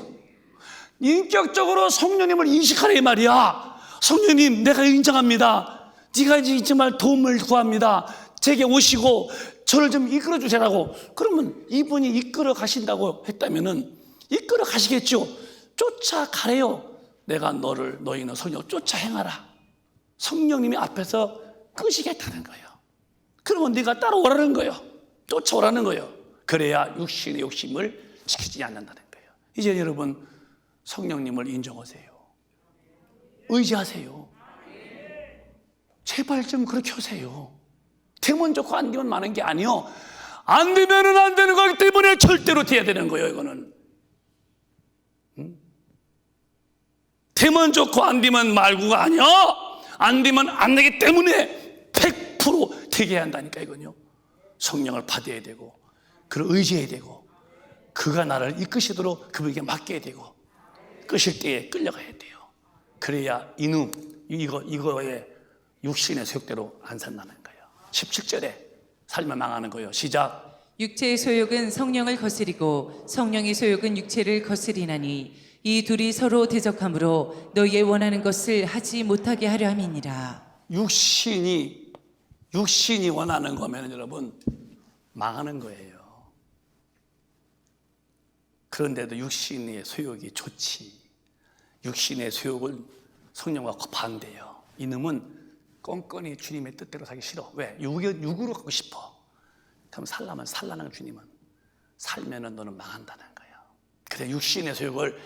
인격적으로 성령님을 인식하라 이 말이야. 성령님, 내가 인정합니다. 네가 이제 정말 도움을 구합니다. 제게 오시고 저를 좀 이끌어 주시라고. 그러면 이분이 이끌어 가신다고 했다면은 이끌어 가시겠죠. 쫓아가래요. 내가 너희는 성령 쫓아 행하라. 성령님이 앞에서 끄시겠다는 거예요. 그러면 네가 따라오라는 거예요. 쫓아오라는 거예요. 그래야 육신의 욕심을 지키지 않는다는 거예요. 이제 여러분 성령님을 인정하세요. 의지하세요. 제발 좀 그렇게 하세요. 되면 좋고 안 되면 많은 게 아니요. 안 되면은 안 되는 거기 때문에 절대로 돼야 되는 거예요. 이거는 되면 좋고 안 되면 말고가 아니야. 안 되면 안 되기 때문에 100% 되게 해야 한다니까. 이건요, 성령을 받아야 되고 그를 의지해야 되고 그가 나를 이끄시도록 그분에게 맡겨야 되고 끄실 때에 끌려가야 돼요. 그래야 이거에 육신의 소욕대로 안 산다는 거예요. 17절에 살면 망하는 거예요. 시작. 육체의 소욕은 성령을 거스리고 성령의 소욕은 육체를 거스리나니 이 둘이 서로 대적함으로 너희의 원하는 것을 하지 못하게 하려 함이니라. 육신이 원하는 거면 여러분 망하는 거예요. 그런데도 육신의 소욕이 좋지. 육신의 소욕은 성령과 반대예요. 이놈은 껌껌이 주님의 뜻대로 살기 싫어. 왜? 육으로 가고 싶어. 그럼 살라는 주님은 살면은 너는 망한다는 거예요. 그래, 육신의 소욕을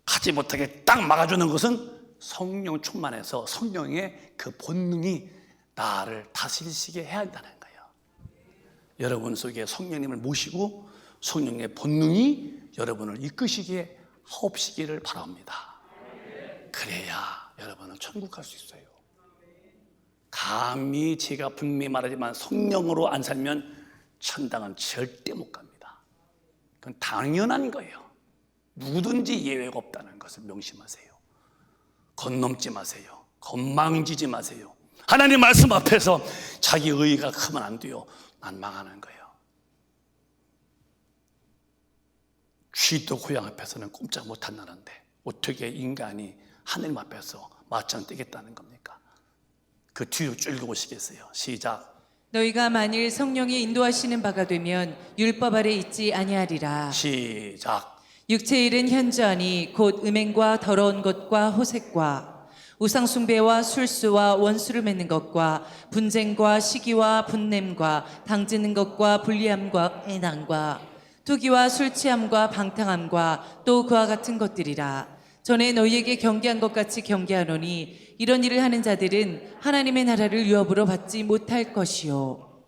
하지 못하게 딱 막아주는 것은 성령 충만해서 성령의 그 본능이 나를 다스리시게 해야 한다는 거예요. 여러분 속에 성령님을 모시고 성령의 본능이 여러분을 이끄시기에 하옵시기를 바랍니다. 그래야 여러분은 천국 갈 수 있어요. 감히 제가 분명히 말하지만 성령으로 안 살면 천당은 절대 못 갑니다. 그건 당연한 거예요. 누구든지 예외가 없다는 것을 명심하세요. 건넘지 마세요. 건망지지 마세요. 하나님 말씀 앞에서 자기 의의가 크면 안 돼요. 난 망하는 거예요. 쥐도 고양 앞에서는 꼼짝 못한다는데 어떻게 인간이 하나님 앞에서 맞짱 뜨겠다는 겁니까? 그 뒤로 쫄고 오시겠어요. 시작. 너희가 만일 성령이 인도하시는 바가 되면 율법 아래 있지 아니하리라. 시작. 육체의 일은 현저하니 곧 음행과 더러운 것과 호색과 우상 숭배와 술수와 원수를 맺는 것과 분쟁과 시기와 분냄과 당짓는 것과 불리함과 애난과 투기와 술 취함과 방탕함과 또 그와 같은 것들이라. 전에 너희에게 경계한 것 같이 경계하노니 이런 일을 하는 자들은 하나님의 나라를 유업으로 받지 못할 것이요.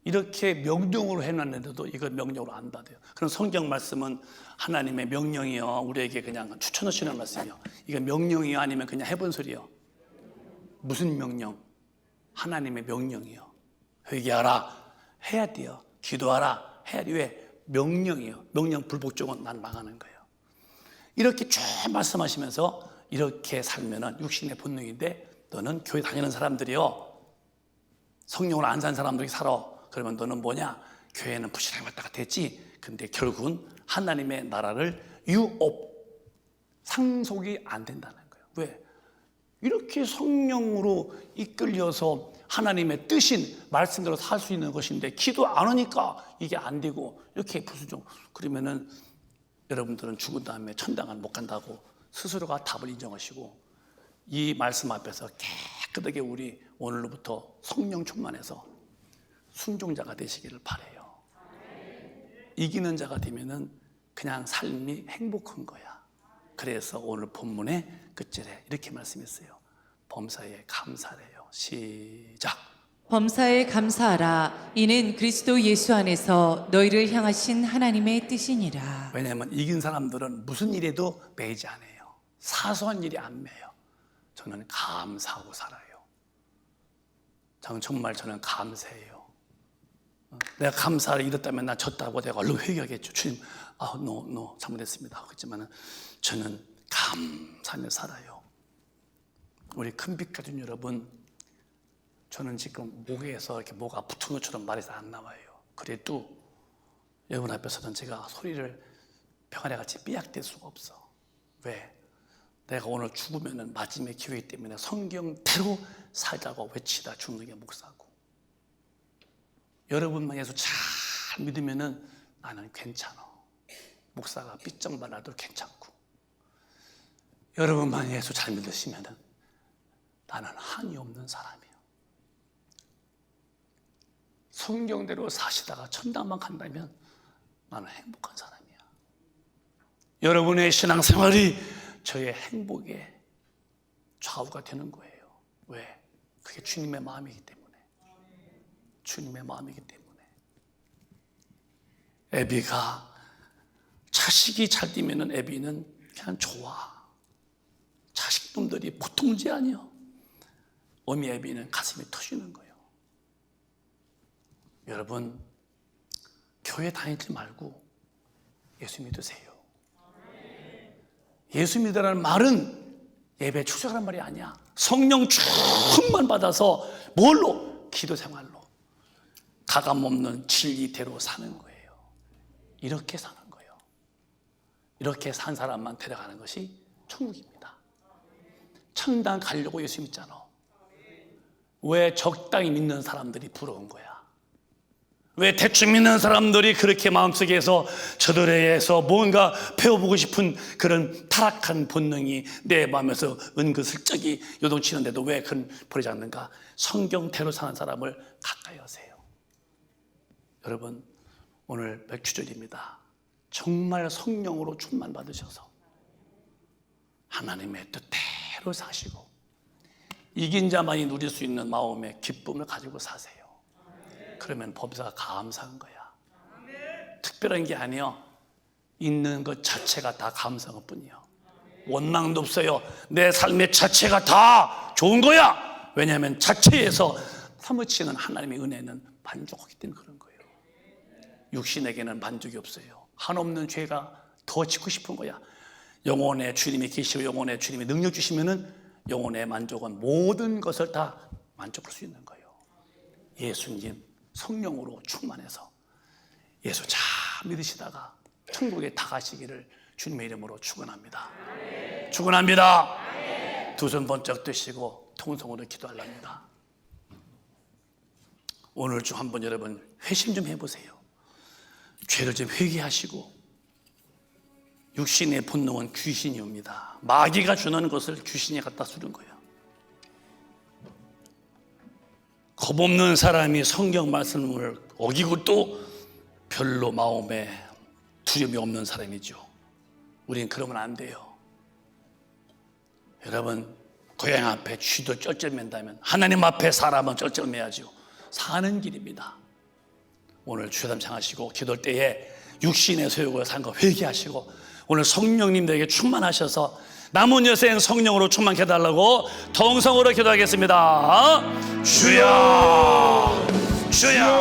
이렇게 명령으로 해놨는데도 이걸 명령으로 안 받아요. 그럼 성경 말씀은 하나님의 명령이요, 우리에게 그냥 추천하시는 말씀이요. 이건 명령이요, 아니면 그냥 해본 소리요? 무슨 명령? 하나님의 명령이요. 회개하라 해야 돼요. 기도하라 해야 돼요. 왜? 명령이요. 명령 불복종은 난 망하는 거예요. 이렇게 쭉 말씀하시면서 이렇게 살면은 육신의 본능인데, 너는 교회 다니는 사람들이요, 성령으로 안 산 사람들이 살아. 그러면 너는 뭐냐? 교회는 부실하게 왔다가 됐지. 근데 결국은 하나님의 나라를 유업, 상속이 안 된다는 거예요. 왜? 이렇게 성령으로 이끌려서 하나님의 뜻인 말씀대로 살 수 있는 것인데 기도 안 하니까 이게 안 되고 이렇게 불순종. 그러면은 여러분들은 죽은 다음에 천당은 못 간다고 스스로가 답을 인정하시고, 이 말씀 앞에서 깨끗하게 우리 오늘로부터 성령 충만해서 순종자가 되시기를 바라요. 이기는 자가 되면은 그냥 삶이 행복한 거야. 그래서 오늘 본문의 끝절에 이렇게 말씀했어요. 범사에 감사래요. 시작. 범사에 감사하라. 이는 그리스도 예수 안에서 너희를 향하신 하나님의 뜻이니라. 왜냐하면 이긴 사람들은 무슨 일에도 매이지 않아요. 사소한 일이 안 매요. 저는 감사하고 살아요. 저는 감사해요. 내가 감사를 잃었다면 나 졌다고 내가 얼른 회개하겠죠. 주님, 잘못했습니다 하겠지만 저는 감사하며 살아요. 우리 큰빛 가진 여러분, 저는 지금 목에서 이렇게 뭐가 붙은 것처럼 말이 잘 안 나와요. 그래도 여러분 앞에서는 제가 소리를 병아리같이 삐약댈 수가 없어. 왜? 내가 오늘 죽으면 마지막에 기회이기 때문에 성경대로 살자고 외치다 죽는 게 목사고, 여러분만 예수 잘 믿으면 나는 괜찮아. 목사가 삐쩍 말라도 괜찮고, 여러분만 예수 잘 믿으시면 나는 한이 없는 사람이에요. 성경대로 사시다가 천당만 간다면 나는 행복한 사람이야. 여러분의 신앙생활이 저의 행복의 좌우가 되는 거예요. 왜? 그게 주님의 마음이기 때문에. 주님의 마음이기 때문에. 애비가 자식이 잘 되면은 애비는 그냥 좋아. 자식놈들이 보통 문제 아니야. 어미 애비는 가슴이 터지는 거예요. 여러분, 교회 다니지 말고 예수 믿으세요. 예수 믿으라는 말은 예배 출석하는 말이 아니야. 성령 충만 받아서 뭘로? 기도 생활로. 가감 없는 진리대로 사는 거예요. 이렇게 사는 거예요. 이렇게 산 사람만 데려가는 것이 천국입니다. 천당 가려고 예수 믿잖아. 왜 적당히 믿는 사람들이 부러운 거야? 왜 대충 믿는 사람들이 그렇게 마음속에서 저들에 의해서 뭔가 배워보고 싶은 그런 타락한 본능이 내 마음에서 은근슬쩍이 요동치는데도 왜 그런 버리지 않는가? 성경대로 사는 사람을 가까이 하세요. 여러분, 오늘 맥주절입니다. 정말 성령으로 충만 받으셔서 하나님의 뜻대로 사시고 이긴 자만이 누릴 수 있는 마음의 기쁨을 가지고 사세요. 그러면 범사가 감사한 거야. 특별한 게 아니요, 있는 것 자체가 다 감사한 것 뿐이요. 원망도 없어요. 내 삶의 자체가 다 좋은 거야. 왜냐하면 자체에서 사무치는 하나님의 은혜는 만족하기 때문에 그런 거예요. 육신에게는 만족이 없어요. 한없는 죄가 더 짓고 싶은 거야. 영혼의 주님이 계시고 영혼의 주님이 능력 주시면은 영혼의 만족은 모든 것을 다 만족할 수 있는 거예요. 예수님 성령으로 충만해서 예수 잘 믿으시다가 천국에 다 가시기를 주님의 이름으로 축원합니다. 축원합니다. 두 손 번쩍 드시고 통성으로 기도하랍니다. 오늘 중 한번 여러분 회심 좀 해보세요. 죄를 좀 회개하시고, 육신의 본능은 귀신이 옵니다. 마귀가 주는 것을 귀신이 갖다 쓰는 거예요. 겁없는 사람이 성경 말씀을 어기고 또 별로 마음에 두려움이 없는 사람이죠. 우리는 그러면 안 돼요. 여러분, 고향 앞에 쥐도 쩔쩔맨다면 하나님 앞에 사람은 쩔쩔매야죠. 사는 길입니다. 오늘 주여담 창하시고 기도할 때에 육신의 소욕을 산 거 회개하시고 오늘 성령님들에게 충만하셔서 남은 여생 성령으로 충만케 해달라고 통성으로 기도하겠습니다. 주여 주여